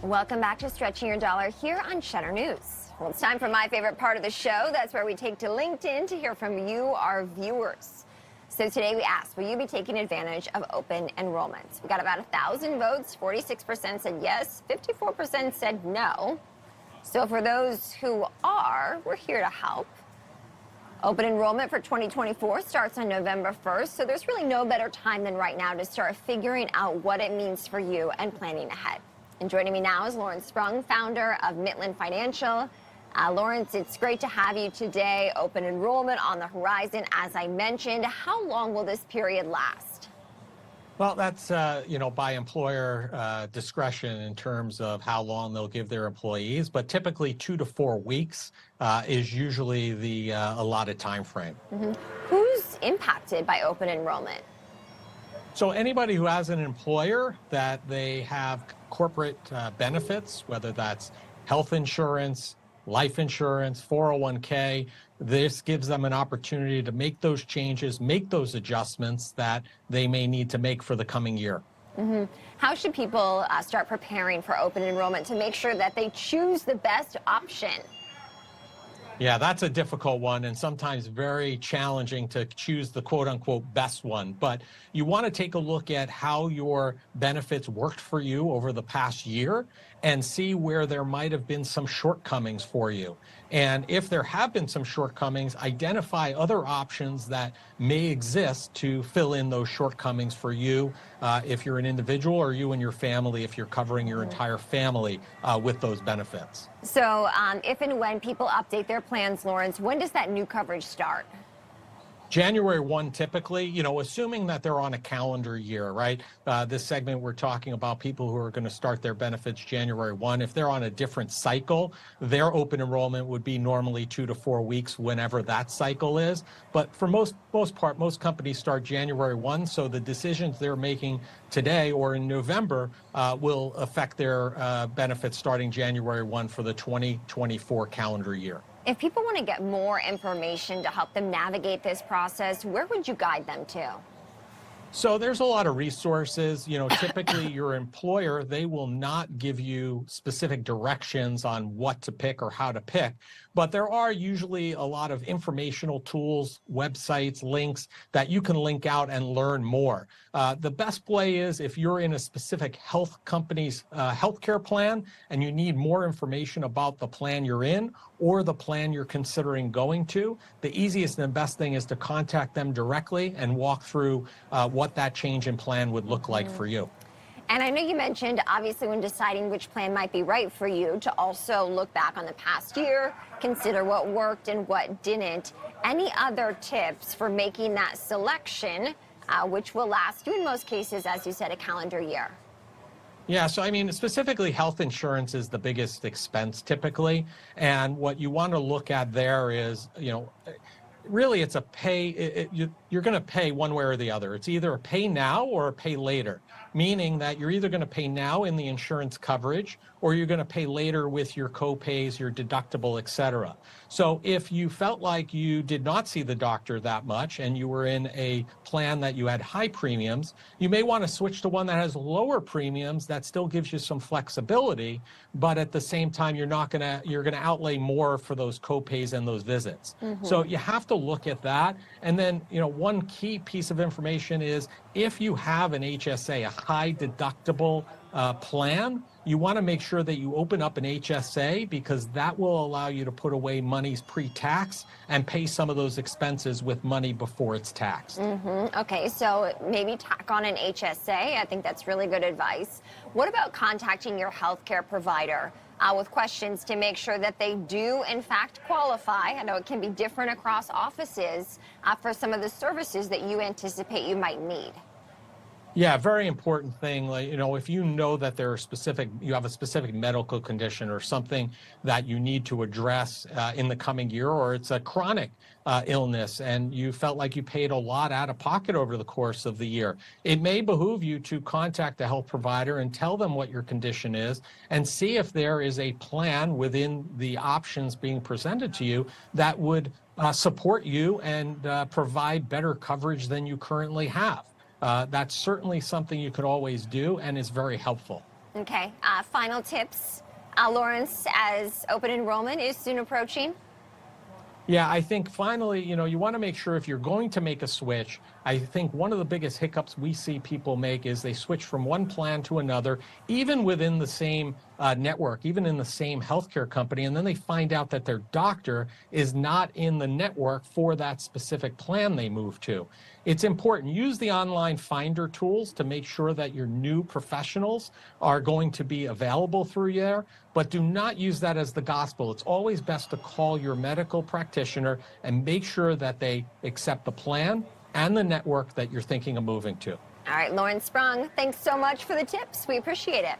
Welcome back to Stretching Your Dollar here on Cheddar News. Well, it's time for my favorite part of the show. That's where we take to LinkedIn to hear from you, our viewers. So today we asked, will you be taking advantage of open enrollment? We got about 1,000 votes. 46% said yes, 54% said no. So for those who are, we're here to help. Open enrollment for 2024 starts on November 1st, so there's really no better time than right now to start figuring out what it means for you and planning ahead. And joining me now is Lawrence Sprung, founder of Mitlin Financial. Lawrence, it's great to have you today. Open enrollment on the horizon, as I mentioned. How long will this period last? Well, that's, by employer discretion in terms of how long they'll give their employees, but typically 2 to 4 weeks is usually the allotted time frame. Who's impacted by open enrollment? So anybody who has an employer that they have corporate benefits, whether that's health insurance, life insurance, 401k, this gives them an opportunity to make those changes, make those adjustments that they may need to make for the coming year. How should people start preparing for open enrollment to make sure that they choose the best option? Yeah, that's a difficult one and sometimes very challenging to choose the quote unquote best one. But you want to take a look at how your benefits worked for you over the past year and see where there might have been some shortcomings for you. And if there have been some shortcomings, identify other options that may exist to fill in those shortcomings for you if you're an individual, or you and your family if you're covering your entire family with those benefits. So if and when people update their plans, Lawrence, when does that new coverage start? January 1, typically, assuming that they're on a calendar year, right? This segment, we're talking about people who are going to start their benefits January 1. If they're on a different cycle, their open enrollment would be normally 2 to 4 weeks, whenever that cycle is. But for most part, most companies start January 1. So the decisions they're making today or in November will affect their benefits starting January 1 for the 2024 calendar year. If people want to get more information to help them navigate this process, where would you guide them to? So there's a lot of resources. Typically your employer, they will not give you specific directions on what to pick or how to pick, but there are usually a lot of informational tools, websites, links that you can link out and learn more. The best play is if you're in a specific health company's healthcare plan and you need more information about the plan you're in or the plan you're considering going to, the easiest and best thing is to contact them directly and walk through what that change in plan would look like for you. And I know you mentioned, obviously, when deciding which plan might be right for you, to also look back on the past year, consider what worked and what didn't. Any other tips for making that selection, which will last you, in most cases, as you said, a calendar year? Yeah, so specifically health insurance is the biggest expense typically. And what you want to look at there is, really it's a pay, you're going to pay one way or the other. It's either a pay now or a pay later, meaning that you're either going to pay now in the insurance coverage or you're going to pay later with your co-pays, your deductible, et cetera. So if you felt like you did not see the doctor that much and you were in a plan that you had high premiums, you may want to switch to one that has lower premiums that still gives you some flexibility, but at the same time you're going to outlay more for those co-pays and those visits. So you have to look at that. And then, one key piece of information is if you have an HSA, a high deductible plan, you want to make sure that you open up an HSA because that will allow you to put away monies pre-tax and pay some of those expenses with money before it's taxed. Okay, so maybe tack on an HSA. I think that's really good advice. What about contacting your healthcare provider with questions to make sure that they do, in fact, qualify? I know it can be different across offices for some of the services that you anticipate you might need. Yeah, very important thing. If you know that you have a specific medical condition or something that you need to address in the coming year, or it's a chronic illness and you felt like you paid a lot out of pocket over the course of the year, it may behoove you to contact a health provider and tell them what your condition is and see if there is a plan within the options being presented to you that would support you and provide better coverage than you currently have. That's certainly something you could always do and is very helpful. Okay, final tips, Lawrence, as open enrollment is soon approaching. Yeah, I think finally, you want to make sure if you're going to make a switch, I think one of the biggest hiccups we see people make is they switch from one plan to another, even within the same network, even in the same healthcare company, and then they find out that their doctor is not in the network for that specific plan they move to. It's important. Use the online finder tools to make sure that your new professionals are going to be available through there, but do not use that as the gospel. It's always best to call your medical practitioner and make sure that they accept the plan and the network that you're thinking of moving to. All right, Lawrence Sprung, thanks so much for the tips. We appreciate it.